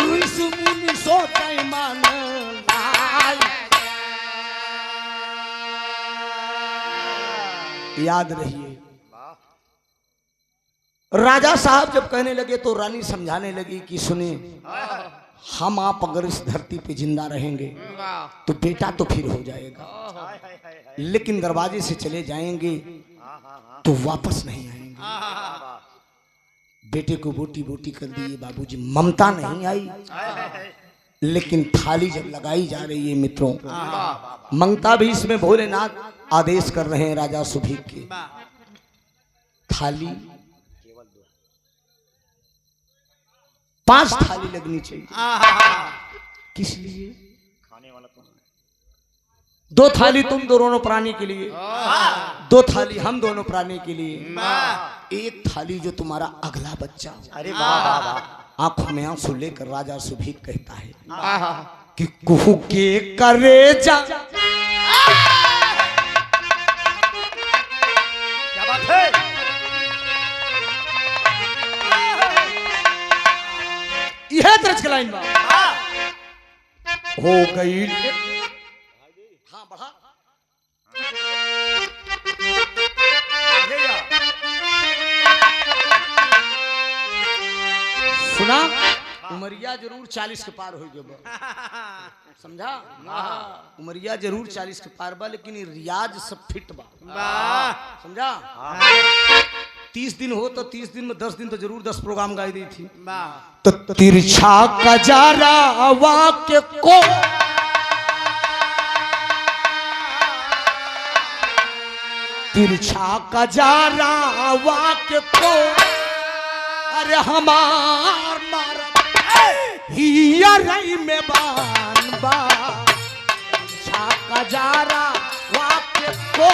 ऋषि मुनि सोचै मन लाल। याद रहिए, राजा साहब जब कहने लगे तो रानी समझाने लगी कि सुनिए, हम आप अगर इस धरती पे जिंदा रहेंगे तो बेटा तो फिर हो जाएगा, हाय हाय हाय हाय लेकिन दरवाजे से चले जाएंगे तो वापस नहीं आएंगे। बेटे को बोटी बोटी कर दिए बाबूजी, ममता नहीं आई। लेकिन थाली जब लगाई जा रही है मित्रों, ममता भी इसमें भोलेनाथ आदेश कर रहे हैं राजा सुभीक के, थाली 5 थाली लगनी चाहिए। किस लिए? खाने वाला तुम। 2 थाली तुम दोनों प्राणी के लिए, 2 थाली हम दोनों प्राणी के लिए, 1 थाली जो तुम्हारा अगला बच्चा। अरे वाह वाह वाह आंखों में आंसू लेकर राजा सुभीक कहता है कि कुहू के करेजा, क्या बात है? यह दर्ज के लाइन में हो गई। हाँ बढ़ा। सुना, उमरिया जरूर 40 के पार हो गए, समझा? उमरिया जरूर 40 के पार बा, लेकिन रियाज सब फिट बा, समझा? 30 दिन हो तो 30 दिन में 10 दिन तो जरूर 10 प्रोग्राम गाई दी थी। तो तिरछा कजारा वाक्य को तिरछा कजारा वाक्य को, अरे हमार मारा हिया रई में बान बा, तिरछा कजारा वाक्य को,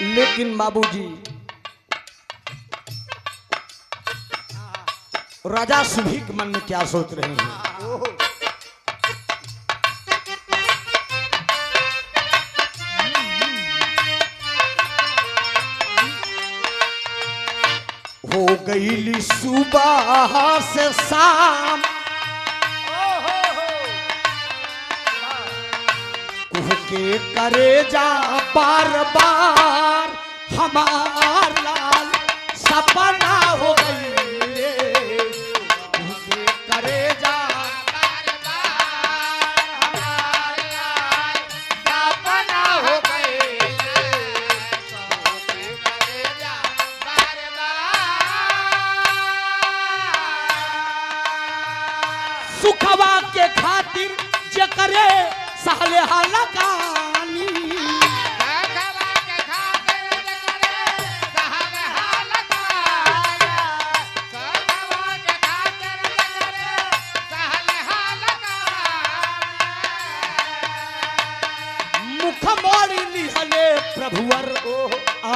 लेकिन बाबूजी राजा सुभीक मन में क्या सोच रहे हैं? हो गई सुबह से शाम कुह के करे जा बार बार हमार लाल सपना हो गई कुह के करे जा सपना हो गए सुखवा के खातिर जे करे सहले हालकानी मुख मोड़ी लिहले प्रभुवर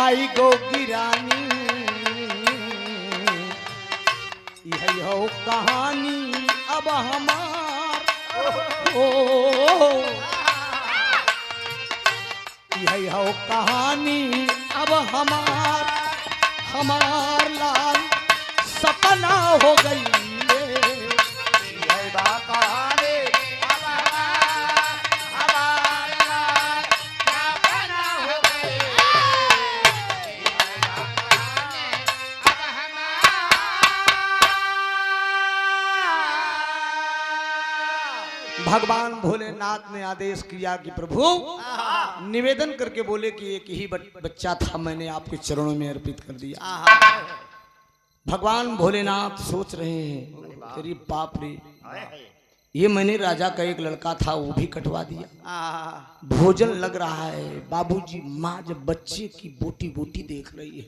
आई गो गिरानी यही हो कहानी अब हमार ओ यही हो कहानी अब हमार लाल सपना हो गई भगवान भोलेनाथ ने आदेश किया कि प्रभु निवेदन करके बोले कि एक ही बच्चा था मैंने आपके चरणों में अर्पित कर दिया। भगवान भोलेनाथ सोच रहे हैं तेरी बाप रे ये मैंने राजा का एक लड़का था वो भी कटवा दिया। भोजन लग रहा है बाबूजी माँ जब बच्चे की बोटी बोटी देख रही है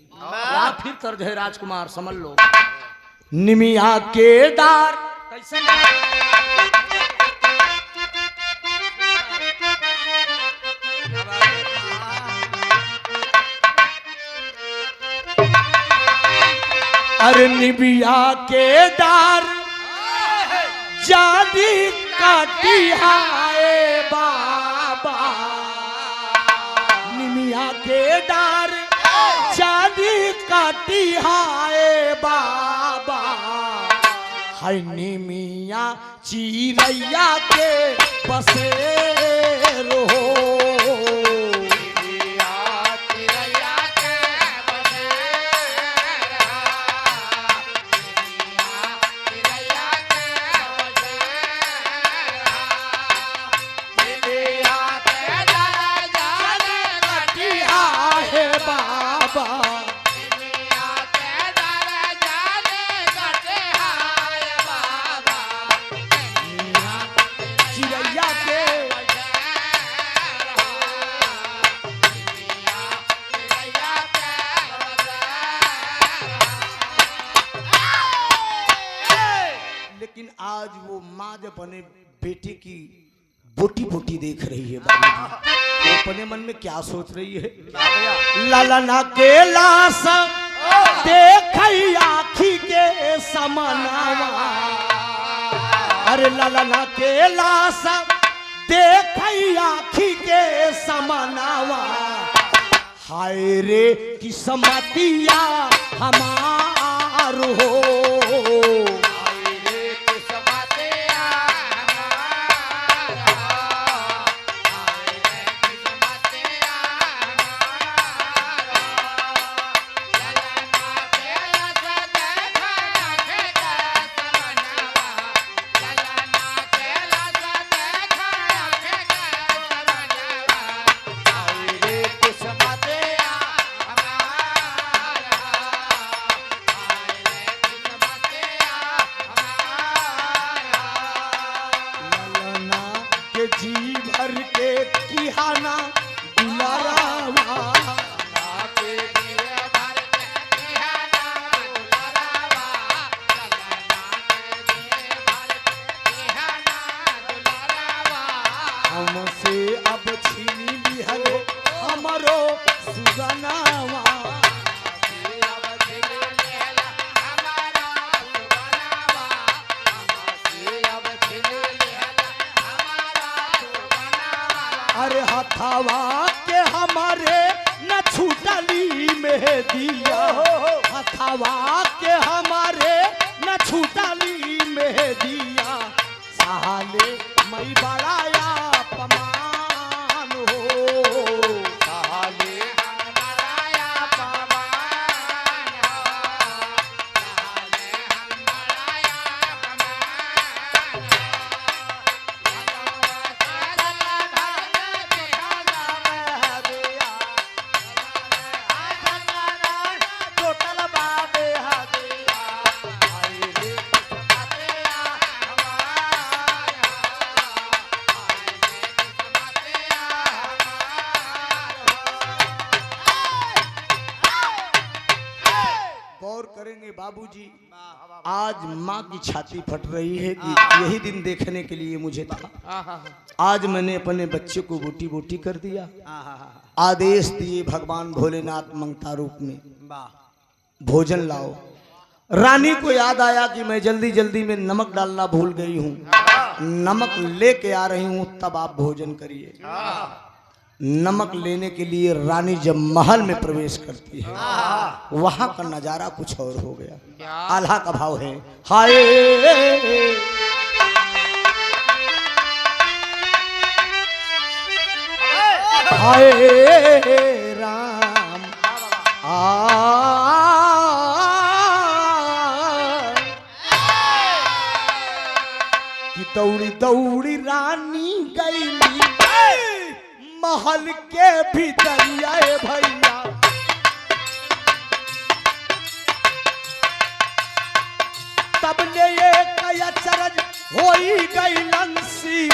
या फिर तर्ज है राजकुमार समझ लो। निमिया के डार कैसे अरे निबिया के डार जादी काटी हाय बाबा निमिया के डार जादी काटी हाय बाबा हाय निमिया चिरैया के बसेरो लेकिन आज वो माँ जब अपने बेटे की बोटी बोटी देख रही है बाबूजी वो अपने मन में क्या सोच रही है लालना के लाश देख आखी के समनावा अरे लालना के लाश देख आखी के समनावा हाय रे किस्मतिया हमार हो जी भर के किहाना दुलारावा हमसे अब छीनी लिहलो हमरो सुगनावा अरे हथावा के हमारे न छूटली में दिया हथवा के हमारे न छूटली में दिया साले मई बड़ाया पमान हो साले हम बड़ाया पमान हो साले हम बड़ाया पमान गौर करेंगे बाबूजी, आज माँ की छाती फट रही है कि यही दिन देखने के लिए मुझे था। आज मैंने अपने बच्चे को बोटी बोटी कर दिया। आदेश दिए भगवान भोलेनाथ मंगता रूप में, भोजन लाओ। रानी को याद आया कि मैं जल्दी जल्दी में नमक डालना भूल गई हूँ, नमक लेके आ रही हूँ, तब आप भोजन करिए। नमक लेने के लिए रानी जब महल में प्रवेश करती है, वहां का नजारा कुछ और हो गया। आल्हा का भाव है, हाय हाय राम कि दौड़ी दौड़ी रानी गईली महल के भीतर आए भैया। तब ने एक अचरज होई गई लंसी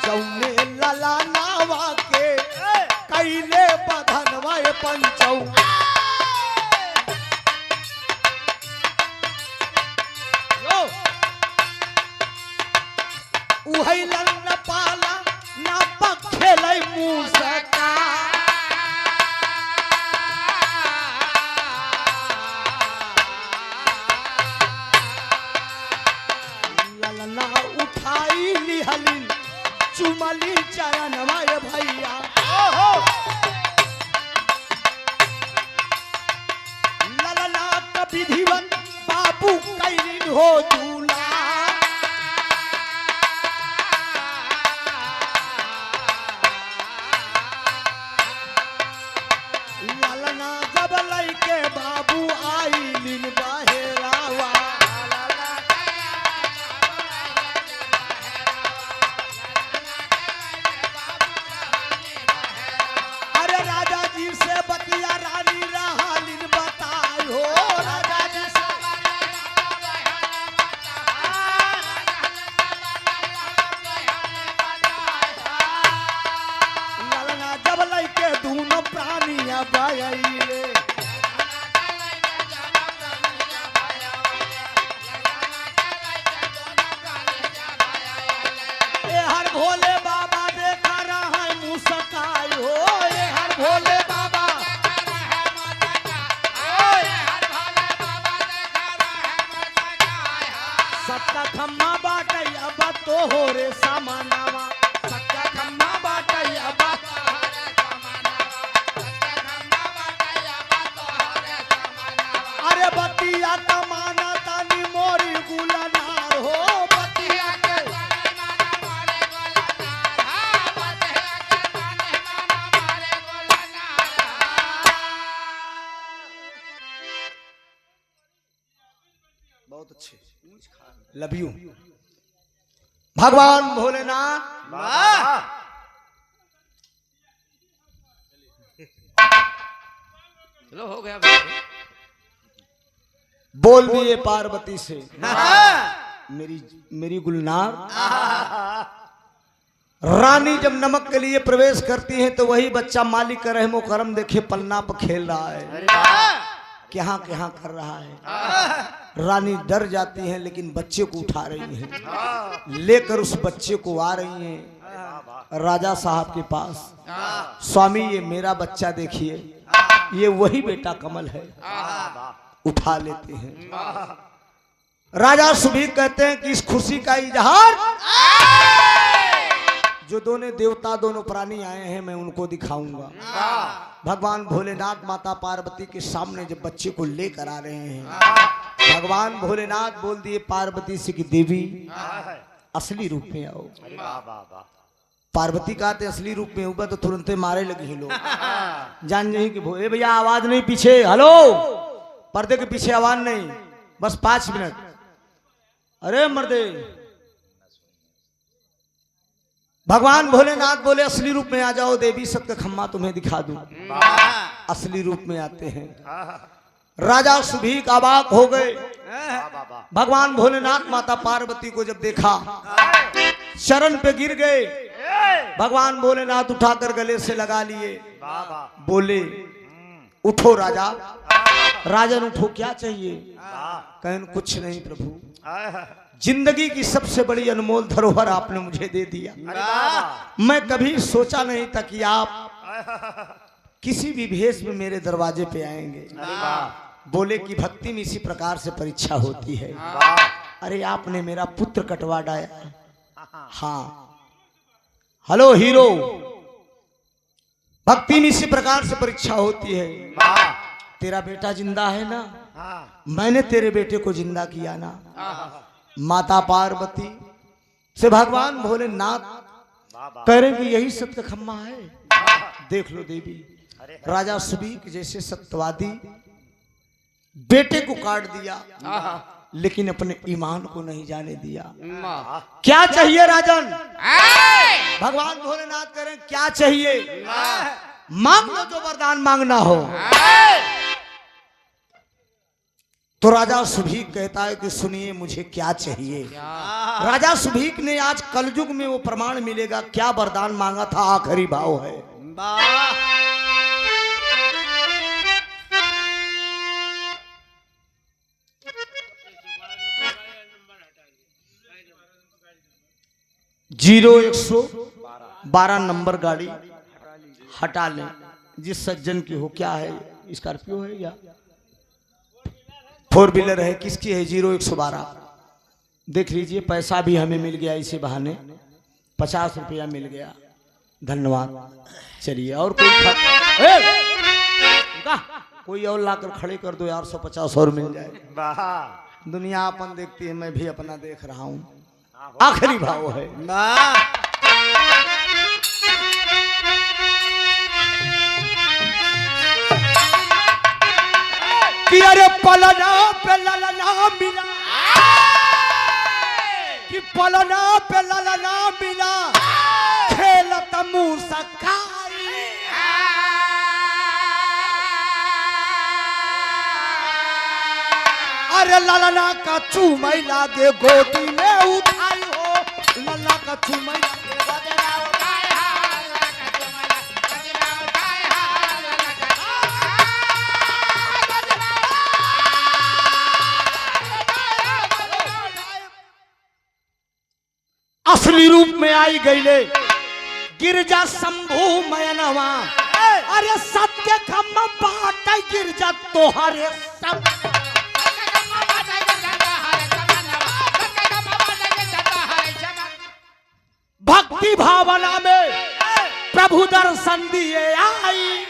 जौने लला नावा के कैले बधनवा पंचौ उहैलन न पाला न पखेलै मूसका ललना उठाई लिहलिन चुमली चरणवा ये भैया। ललना का विधिवत बाबू कैलिन हो दूला के बाबू आई लिन बहेरावा। अरे राजा जी से बतिया रानी रहालिन बताई हो, राजा जी से ललना जब लैके दोनों प्राणिया बयले भोले बाबा देखा रहा है मुस्काई हो, ये हर भोले बाबा सबका खम्मा बाटे अब तो हो रे सामानावा। सबका खम्मा बाटे अब अरे बतिया तमाना तानी मोरी गुलनार हो, बतिया के बहुत अच्छे, लव यू भगवान भोलेनाथ। चलो हो गया। बोल दिए पार्वती से, मेरी मेरी गुलनार। रानी जब नमक के लिए प्रवेश करती है तो वही बच्चा मालिक का रहमो करम देखे पलना पर खेल रहा है, क्या क्या कर रहा है। रानी डर जाती है लेकिन बच्चे को उठा रही है, लेकर उस बच्चे को आ रही है राजा साहब के पास। स्वामी ये मेरा बच्चा देखिए, ये वही बेटा कमल है। उठा लेते हैं। राजा सुबीर कहते हैं कि इस खुशी का इजहार जो दोनों देवता दोनों प्राणी आए हैं मैं उनको दिखाऊंगा। भगवान भोलेनाथ माता पार्वती के सामने जब बच्चे को लेकर आ रहे हैं, भगवान भोलेनाथ बोल दिए पार्वती से कि देवी असली रूप में आओ। अरे वाह वाह वाह। पार्वती कहते असली रूप में होगा तो तुरंत मारे लगे लोग, जान नहीं कि भोले भैया आवाज नहीं पीछे, हेलो पर्दे के पीछे आवाज नहीं, बस 5 मिनट। अरे मर्दे, भगवान भोलेनाथ बोले असली रूप में आ जाओ देवी, सत्य खम्मा तुम्हें दिखा दूं। असली रूप में आते हैं। राजा सुभीक अबाक हो गए। भगवान भोलेनाथ माता पार्वती को जब देखा शरण पे गिर गए। भगवान भोलेनाथ उठाकर गले से लगा लिए, बोले उठो राजा। राजन उठो, क्या चाहिए? कहें कुछ नहीं प्रभु, जिंदगी की सबसे बड़ी अनमोल धरोहर आपने मुझे दे दिया। मैं कभी सोचा नहीं था कि आप किसी भी भेष में मेरे दरवाजे पे आएंगे। बोले कि भक्ति में इसी प्रकार से परीक्षा होती है। अरे आपने मेरा पुत्र कटवा डाया। हाँ हेलो हीरो, भक्ति में इसी प्रकार से परीक्षा होती है। तेरा बेटा जिंदा है ना, मैंने तेरे बेटे को जिंदा किया ना। माता पार्वती से भगवान भोलेनाथ कह रहे कि यही सत्य खम्मा है, देख लो देवी। राजा सुबीक जैसे सत्यवादी बेटे को काट दिया, लेकिन अपने ईमान को नहीं जाने दिया। क्या चाहिए राजन? भगवान भोलेनाथ कह रहे हैं क्या चाहिए? मांग लो जो वरदान मांगना हो। तो राजा सुभीक कहता है कि सुनिए मुझे क्या चाहिए। राजा सुभीक ने आज कलयुग में वो प्रमाण मिलेगा क्या वरदान मांगा था। आखिरी भाव है। जीरो 112 नंबर गाड़ी हटा लें जिस सज्जन की हो। क्या है, स्कॉर्पियो है या 4 व्हीलर है? किसकी है? 0112 देख लीजिए। पैसा भी हमें मिल गया इसी बहाने, 50 रुपया मिल गया, धन्यवाद। चलिए और कोई और लाकर खड़े कर दो यार, 150 और मिल जाए। दुनिया अपन देखती है, मैं भी अपना देख रहा हूँ। आखिरी भाव है। कि अरे पलना पे ललना मिला, कि पलना पे ललना मिला, खेलत मुंह सखाई। अरे ललना का चूमई लागे गोदी में उठाई हो, ललना का चूमई असली रूप में आई गईले गिरजा शंभु मयनवा। अरे सत्य खम बाट गिरजा तोहरे सब। भक्ति भावना में प्रभु दर्शन दिए आई।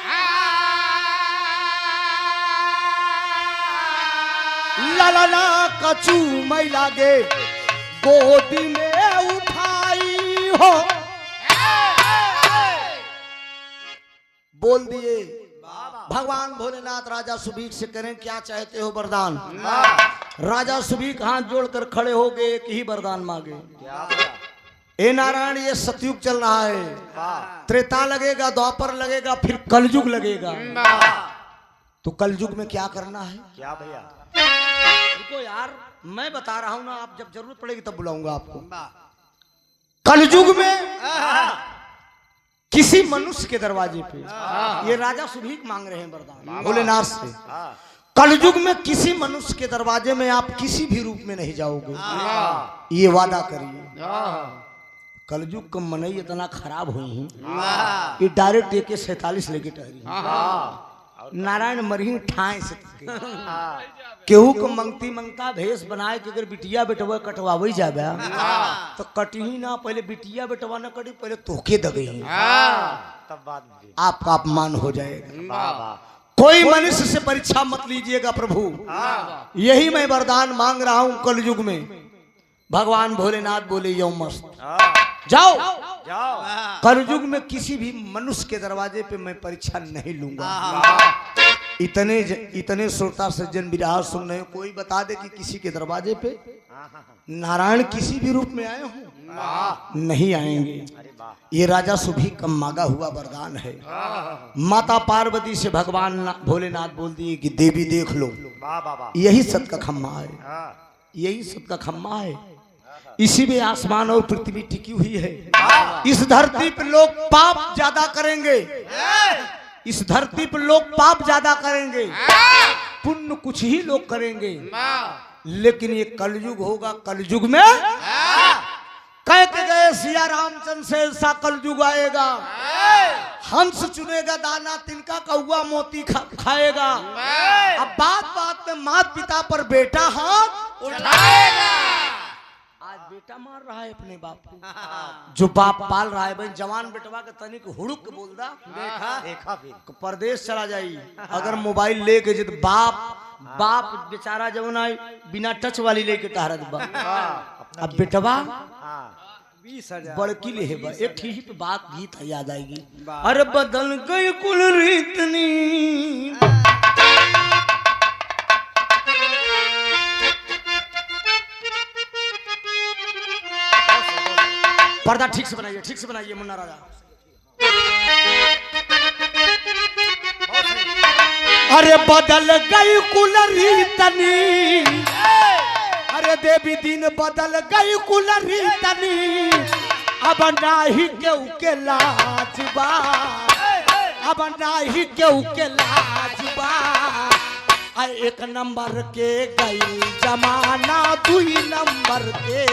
ललना कचू मई लागे गोदी में उठाई हो। बोल दिए भगवान भोलेनाथ राजा सुबीक से करें क्या चाहते हो वरदान। राजा सुबीक हाथ जोड़कर खड़े हो गए, एक ही वरदान मांगे। ए नारायण, ये सतयुग चल रहा है, त्रेता लगेगा, द्वापर लगेगा, फिर कलयुग लगेगा। तो कलयुग में क्या करना है? क्या भैया? देखो यार, मैं बता रहा हूं ना, आप जब जरूरत पड़ेगी तब बुलाऊंगा आपको। कलयुग में किसी मनुष्य के दरवाजे पे ये राजा सुभीक मांग रहे हैं वरदान भोलेनाथ से। कलयुग में किसी मनुष्य के दरवाजे में आप किसी भी रूप में नहीं जाओगे, ये वादा करिए। कलयुग का मनई इतना खराब हुई है, ये डायरेक्ट AK-47 लेके टहरी। नारायण मरही ठाए से हाँ केहू को मंगती मंगता भेष बनाए कि अगर बिटिया बेटवा कटवावे जाबे तो कटही ना, पहले बिटिया बेटवा न कटी, पहले तोके दगई तब बाद में आपका अपमान हो जाएगा। वाह वाह कोई मनुष्य से परीक्षा मत लीजिएगा प्रभु, यही मैं वरदान मांग रहा हूं कलयुग में। भगवान भोलेनाथ बोले यो मस्त हाँ जाओ, जाओ कलयुग में किसी भी मनुष्य के दरवाजे पे मैं परीक्षा नहीं लूंगा। इतने श्रोता सज्जन विराह सुन रहे हो, कोई बता दे कि किसी के दरवाजे पे नारायण किसी भी रूप में आए हो? नहीं आएंगे। अरे वाह ये राजा सुभी का मांगा हुआ वरदान है। माता पार्वती से भगवान भोलेनाथ बोल दिए कि देवी देख लो, वाह वाह वाह यही सत का खम्मा है, हाँ यही सत का खम्मा है, इसी में आसमान और पृथ्वी टिकी हुई है। इस धरती पर लोग पाप ज्यादा करेंगे, इस धरती पर लोग पाप ज्यादा करेंगे, पुण्य कुछ ही लोग करेंगे, लेकिन ये कलयुग होगा। कलयुग में कह के गए सिया रामचंद्र से ऐसा कलयुग आएगा, हंस चुनेगा दाना, तिनका कौआ मोती खाएगा। अब बात बात में माता पिता पर बेटा हाथ उठाएगा। आज बेटा मार रहा है अपने बाप को, जो बाप पाल रहा है। भाई जवान बेटवा के तनिक हुड़ुक के बोल दा, देखा फिर परदेश चला जाई अगर मोबाइल लेके जित बाप बेचारा जवन आई बिना टच वाली लेके टहरत बा। अब बेटवा हाँ 20,000 बड़की ले है बा। एक ठीक पे बात गीत याद आएगी, अरे बदल गई कुल रीतनी, पर्दा ठीक से बनाइए मुन्ना राजा। अरे बदल गई कुल रीतनी, अरे देवी दिन बदल गई कुल रीतनी, अब नाही केहू के लाजबा, अब नाही केहू के लाजबा। एक नंबर के गई जमाना, दुई नंबर के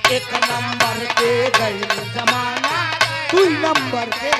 एक नंबर के गई जमाना, दुई नंबर के